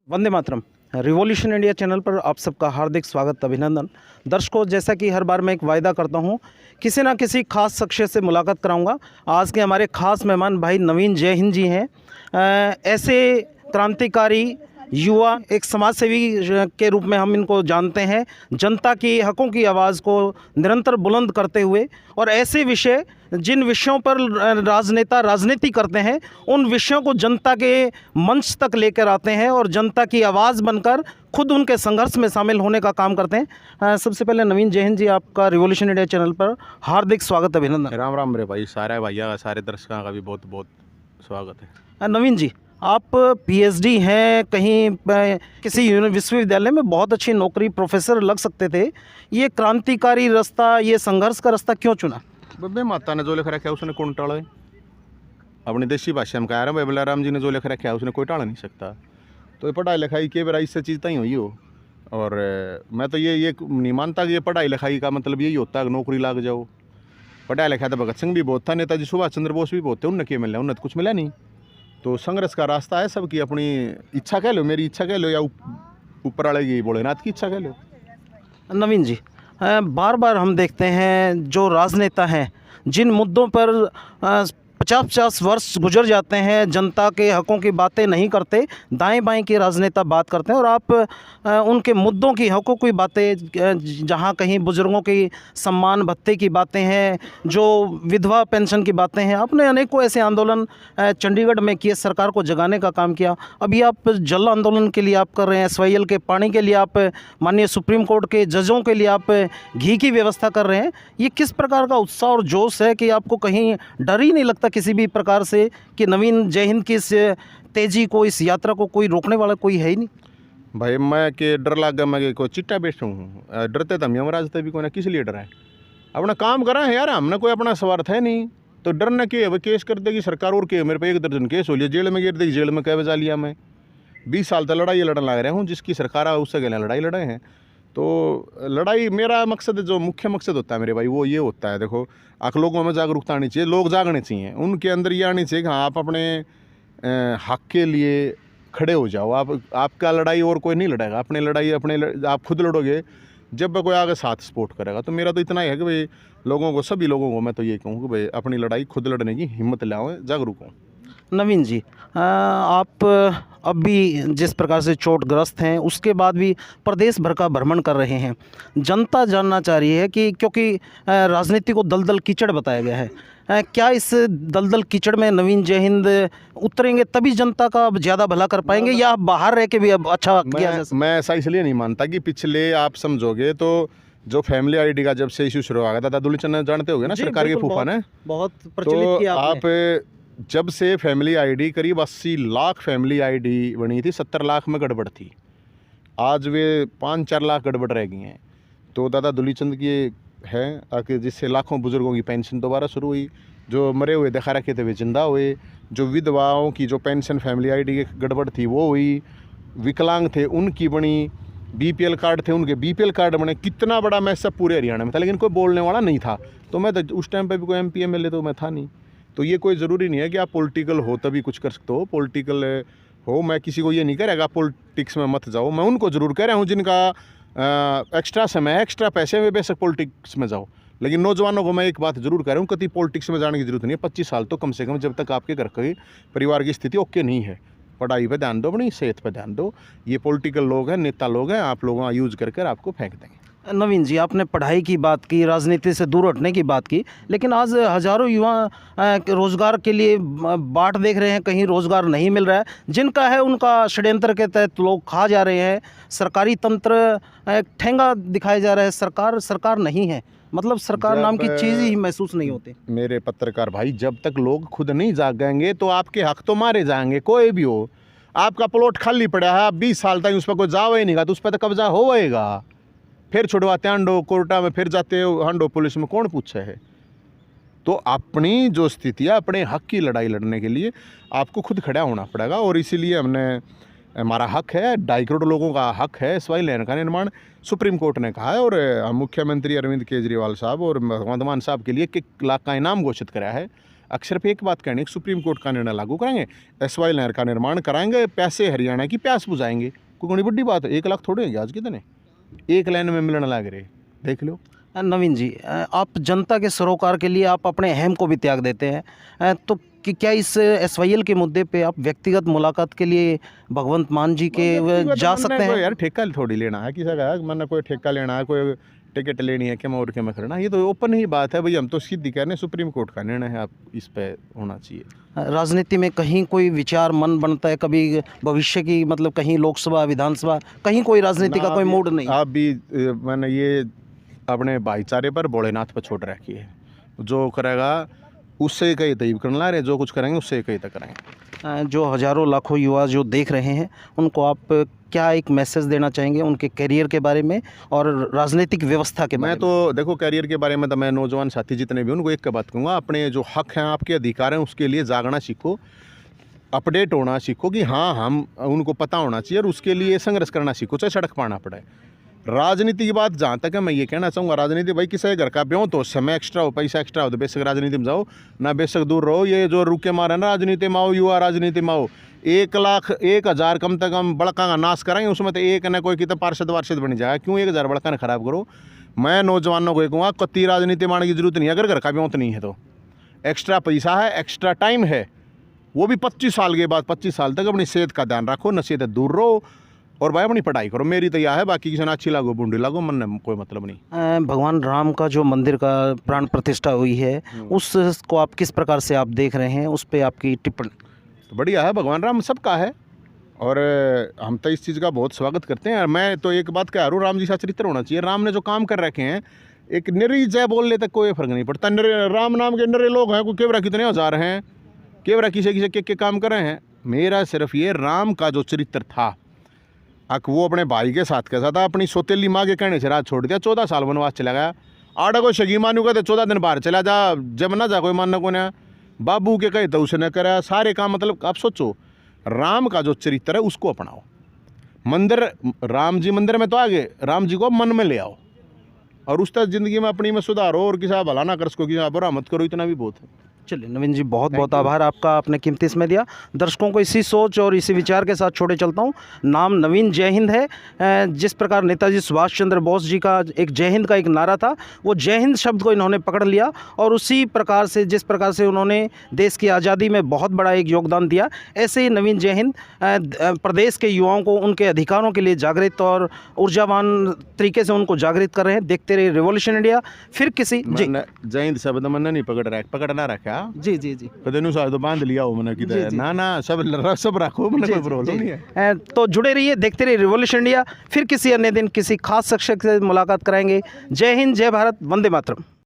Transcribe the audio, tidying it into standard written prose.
Vande Mataram. Revolution India channel पर आप सबका हार्दिक स्वागत, अभिनंदन। दर्शकों, जैसा कि हर बार मैं एक वायदा करता हूं, किसी ना किसी खास शख्सियत से मुलाकात कराऊंगा। आज के हमारे खास मेहमान भाई नवीन जय हिंद जी हैं। ऐसे क्रांतिकारी युवा, एक समाज सेवी के रूप में हम इनको जानते हैं। जनता की हकों की आवाज़ को निरंतर बुलंद करते हुए और ऐसे विषय जिन विषयों पर राजनेता राजनीति करते हैं, उन विषयों को जनता के मंच तक लेकर आते हैं और जनता की आवाज़ बनकर खुद उनके संघर्ष में शामिल होने का काम करते हैं। सबसे पहले नवीन जय हिंद जी, आपका रिवॉल्यूशन इंडिया चैनल पर हार्दिक स्वागत, अभिनंदन। राम राम मेरे भाई, सारे भैया का, सारे दर्शकों का भी बहुत बहुत स्वागत है। नवीन जी, आप पीएचडी हैं, कहीं किसी विश्वविद्यालय में बहुत अच्छी नौकरी, प्रोफेसर लग सकते थे। ये क्रांतिकारी रास्ता, ये संघर्ष का रास्ता क्यों चुना? बब्बे माता ने जो लिख रखा है उसने कौन टाला है? अपनी देसी भाषा में कह रहा है, बबला राम जी ने जो लिख रखा है उसने कोई टाला नहीं सकता। तो ये पढ़ाई लिखाई के बेरा इससे चीज़ तय हुई हो। और मैं तो ये नहीं मानता कि ये पढ़ाई लिखाई का मतलब यही होता है कि नौकरी लग जाओ। पढ़ाई लिखाई तो भगत सिंह भी बहुत था, नेताजी सुभाष चंद्र बोस भी बहुत थे, उनने क्या मिला? उन्हें तो कुछ मिला नहीं। तो संघर्ष का रास्ता है सबकी अपनी इच्छा कह लो, मेरी इच्छा कह लो, या ऊपर वाले की भोलेनाथ की इच्छा कह लो। नवीन जी, बार बार हम देखते हैं जो राजनेता हैं, जिन मुद्दों पर 50-50 वर्ष गुजर जाते हैं, जनता के हकों की बातें नहीं करते, दाएं बाएं के राजनेता बात करते हैं। और आप उनके मुद्दों की, हकों की बातें, जहां कहीं बुजुर्गों की सम्मान भत्ते की बातें हैं, जो विधवा पेंशन की बातें हैं, आपने अनेकों ऐसे आंदोलन चंडीगढ़ में किए, सरकार को जगाने का काम किया। अभी आप जल आंदोलन के लिए आप कर रहे हैं, SYL के पानी के लिए आप माननीय सुप्रीम कोर्ट के जजों के लिए आप घी की व्यवस्था कर रहे हैं। ये किस प्रकार का उत्साह और जोश है कि आपको कहीं डर ही नहीं लगता किसी भी प्रकार से कि नवीन जय हिंद की इस तेजी को, इस यात्रा को कोई रोकने वाला कोई है ही नहीं? भाई मैं के डर लग गया, मैं कोई चिट्टा बैठा हूँ? डरते तो हम यमराज थे भी, कोई ना किस लिए डरा है? अपना काम करा है यार, हमने कोई अपना स्वार्थ है नहीं। तो डरना क्या है? वह केस कर देगी सरकार, और क्या? मेरे पे 1 दर्जन केस हो लिया, जेल में गिर देगी, जेल में कह बजा लिया। मैं 20 साल तक लड़ाई लड़ने लग रहा हूँ, जिसकी सरकार है उससे गले लड़ाई लड़े हैं। तो लड़ाई, मेरा मकसद, जो मुख्य मकसद होता है मेरे भाई, वो ये होता है, देखो, आप लोगों में जागरूकता आनी चाहिए, लोग जागने चाहिए, उनके अंदर ये आनी चाहिए कि हाँ, आप अपने हक के लिए खड़े हो जाओ। आपका लड़ाई और कोई नहीं लड़ेगा, अपने लड़ाई आप खुद लड़ोगे जब कोई आगे साथ सपोर्ट करेगा। तो मेरा तो इतना ही है कि भाई लोगों को, सभी लोगों को मैं तो ये कहूँ कि भाई अपनी लड़ाई खुद लड़ने की हिम्मत लाओ, जागरूक हों। नवीन जी, आप अब भी जिस प्रकार से चोटग्रस्त हैं, उसके बाद भी प्रदेश भर का भ्रमण कर रहे हैं। जनता जानना चाह रही है कि क्योंकि राजनीति को दलदल कीचड़ बताया गया है, क्या इस दलदल कीचड़ में नवीन जय हिंद उतरेंगे तभी जनता का अब ज़्यादा भला कर पाएंगे, या आप बाहर रह के भी अब अच्छा किया जा सकता? मैं ऐसा इसलिए नहीं मानता कि पिछले, आप समझोगे तो जो फैमिली आईडी का जब से इशू शुरू हुआ था, दादा दुलीचंद जानते होगे ना, सरकार के फूफा ने बहुत प्रचलित किया आपने। आप जब से फैमिली आईडी, करीब 80 लाख फैमिली आईडी बनी थी, 70 लाख में गड़बड़ थी, आज वे 5-4 लाख गड़बड़ रह गई हैं। तो दादा दुलीचंद की है ताकि जिससे लाखों बुजुर्गों की पेंशन दोबारा शुरू हुई, जो मरे हुए दिखा रखे थे वे जिंदा हुए, जो विधवाओं की जो पेंशन फैमिली आईडी की गड़बड़ थी वो हुई, विकलांग थे उनकी बनी, BPL कार्ड थे उनके BPL कार्ड बने। कितना बड़ा मैसेज पूरे हरियाणा में था, लेकिन कोई बोलने वाला नहीं था। तो मैं तो उस टाइम पे भी कोई MP MLA तो मैं था नहीं। तो ये कोई ज़रूरी नहीं है कि आप पॉलिटिकल हो तभी कुछ कर सकते हो। पॉलिटिकल हो, मैं किसी को ये नहीं कह रहा पॉलिटिक्स में मत जाओ, मैं उनको ज़रूर कह रहा हूँ जिनका एक्स्ट्रा समय, एक्स्ट्रा पैसे में बेशक पॉलिटिक्स में जाओ। लेकिन नौजवानों को मैं एक बात ज़रूर कह रहा हूँ, कभी पॉलिटिक्स में जाने की ज़रूरत नहीं है। 25 साल तो कम से कम, जब तक आपके घर की परिवार की स्थिति ओके नहीं है, पढ़ाई पे ध्यान दो, अपनी सेहत पे ध्यान दो। ये पॉलिटिकल लोग हैं, नेता लोग हैं, आप लोगों का यूज़ करके आपको फेंक देंगे। नवीन जी, आपने पढ़ाई की बात की, राजनीति से दूर हटने की बात की, लेकिन आज हज़ारों युवा रोज़गार के लिए बाट देख रहे हैं, कहीं रोज़गार नहीं मिल रहा है। जिनका है उनका षड्यंत्र के तहत लोग खा जा रहे हैं। सरकारी तंत्र ठेंगा दिखाया जा रहा है, सरकार नहीं है, मतलब सरकार नाम की चीज़ ही महसूस नहीं होती। मेरे पत्रकार भाई, जब तक लोग खुद नहीं जागेंगे तो आपके हक तो मारे जाएंगे, कोई भी हो। आपका प्लॉट खाली पड़ा है, आप 20 साल तक उस पर कोई जाओ ही नहीं गा, तो उस पर तो कब्जा होएगा। फिर छुड़वाते हांडो कोर्टा में, फिर जाते हो हांडो पुलिस में, कौन पूछे है? तो अपनी जो स्थिति है, अपने हक की लड़ाई लड़ने के लिए आपको खुद खड़ा होना पड़ेगा। और इसीलिए हमारा हक है, 2.5 करोड़ लोगों का हक है SYL लैंड का निर्माण, सुप्रीम कोर्ट ने कहा है। और मुख्यमंत्री अरविंद केजरीवाल साहब और भगवंत मान साहब के लिए 1 लाख का इनाम घोषित कराया है। अक्सर पे एक बात कहनी है, सुप्रीम कोर्ट का निर्णय लागू करेंगे, SY नहर का निर्माण कराएंगे, पैसे हरियाणा की प्यास बुझाएंगे। कोई बड़ी बड़ी बात है, 1 लाख थोड़े हैं आज कितने, एक लाइन में मिलने लग रहे, देख लो। नवीन जी, आप जनता के सरोकार के लिए आप अपने अहम को भी त्याग देते हैं, तो कि क्या इस SYL के मुद्दे पे आप व्यक्तिगत मुलाकात के लिए भगवंत मान जी के जा सकते हैं? यार ठेका थोड़ी लेना है किसी का, मैंने कोई ठेका लेना है, कोई टिकट लेनी है, क्या मैं और क्या मैं करना, ये तो ओपन ही बात है भाई। हम तो सीधी कह रहे हैं, सुप्रीम कोर्ट का निर्णय है, आप इस पे होना चाहिए। राजनीति में कहीं कोई विचार मन बनता है, कभी भविष्य की, मतलब कहीं लोकसभा विधानसभा, कहीं कोई राजनीति का कोई मूड नहीं? आप भी मैंने ये अपने भाईचारे पर, भोलेनाथ पर छोड़ रखी है, जो करेगा उससे कहीं तय करना ला रहे, जो कुछ करेंगे उससे कहीं तक करेंगे। जो हज़ारों लाखों युवा जो देख रहे हैं, उनको आप क्या एक मैसेज देना चाहेंगे उनके करियर के बारे में और राजनीतिक व्यवस्था के बारे में? मैं तो देखो करियर के बारे में तो मैं नौजवान साथी जितने भी उनको एक बात कहूँगा, अपने जो हक हैं, आपके अधिकार हैं, उसके लिए जागना सीखो, अपडेट होना सीखो कि हाँ हम उनको पता होना चाहिए, और उसके लिए संघर्ष करना सीखो, चाहे सड़क पाना पड़े। राजनीति की बात जहाँ तक है, मैं ये कहना चाहूँगा, राजनीति भाई किसी घर का ब्यों तो समय एक्स्ट्रा हो, पैसा एक्स्ट्रा हो तो बेशक राजनीति में जाओ, ना बेशक दूर रहो। ये जो रुके मारे ना राजनीति में आओ, युवा राजनीति में आओ, 1,01,000 कम से कम बड़का का नाश कराएंगे, उसमें तो एक न कोई कितना पार्षद वार्षद बन जाएगा। क्यों 1,000 बड़का ने खराब करो? मैं नौजवानों को कहूँगा, कत्ती राजनीति मारने की जरूरत नहीं है, अगर घर का ब्यों तो नहीं है तो। एक्स्ट्रा पैसा है, एक्स्ट्रा टाइम है, वो भी 25 साल के बाद, 25 साल तक अपनी सेहत का ध्यान रखो, नशे से दूर रहो, और भाई अपनी पढ़ाई करो। मेरी तो यह है, बाकी किसी ने अच्छी लागो बूंदी लागो, मन में कोई मतलब नहीं। भगवान राम का जो मंदिर का प्राण प्रतिष्ठा हुई है, उसको आप किस प्रकार से आप देख रहे हैं, उस पर आपकी टिप्पणी? तो बढ़िया है, भगवान राम सबका है, और हम तो इस चीज़ का बहुत स्वागत करते हैं। मैं तो एक बात कह रहा हूँ, राम जी सा चरित्र होना चाहिए। राम ने जो काम कर रखे हैं, एक निरी जय बोल लेते कोई फर्क नहीं पड़ता। राम नाम के नरे लोग हैं, कोई केवरा कितने हज़ार हैं, केवरा किसे के काम कर रहे हैं। मेरा सिर्फ ये राम का जो चरित्र था, वो अपने भाई के साथ कैसा था, अपनी सोतेली माँ के कहने से राज छोड़ दिया, 14 साल वनवास चला गया। आड़ा कोई शगी मानू कहते 14 दिन बाहर चला जा, जब ना जा कोई मानना को ना, बाबू के कहे तो उसने करा सारे काम। मतलब आप सोचो, राम का जो चरित्र है उसको अपनाओ। मंदिर, राम जी मंदिर में तो आगे, राम जी को मन में ले आओ, और उस तरह ज़िंदगी में अपनी में सुधारो, और किसी भला ना कर सको, किसी बुरा मत करो, इतना भी बहुत है। चलिए नवीन जी, बहुत बहुत आभार आपका, आपने कीमती समय दिया। दर्शकों को इसी सोच और इसी विचार के साथ छोड़े चलता हूँ। नाम नवीन जय हिंद है। जिस प्रकार नेताजी सुभाष चंद्र बोस जी का एक जय हिंद का एक नारा था, वो जय हिंद शब्द को इन्होंने पकड़ लिया, और उसी प्रकार से जिस प्रकार से उन्होंने देश की आज़ादी में बहुत बड़ा एक योगदान दिया, ऐसे ही नवीन जय हिंद प्रदेश के युवाओं को उनके अधिकारों के लिए जागृत और ऊर्जावान तरीके से उनको जागृत कर रहे हैं। देखते रहिए रिवॉल्यूशन इंडिया। फिर किसी जय हिंद शब्द मैंने नहीं पकड़ना रखा। जी जी जी, कदे साल तो बांध लिया हो मैंने किधर, ना सब रखो, मैंने कोई प्रॉब्लम नहीं है। तो जुड़े रहिए, देखते रहिए रिवॉल्यूशन इंडिया। फिर किसी अन्य दिन किसी खास शख्स से मुलाकात कराएंगे। जय हिंद, जय भारत, वंदे मातरम।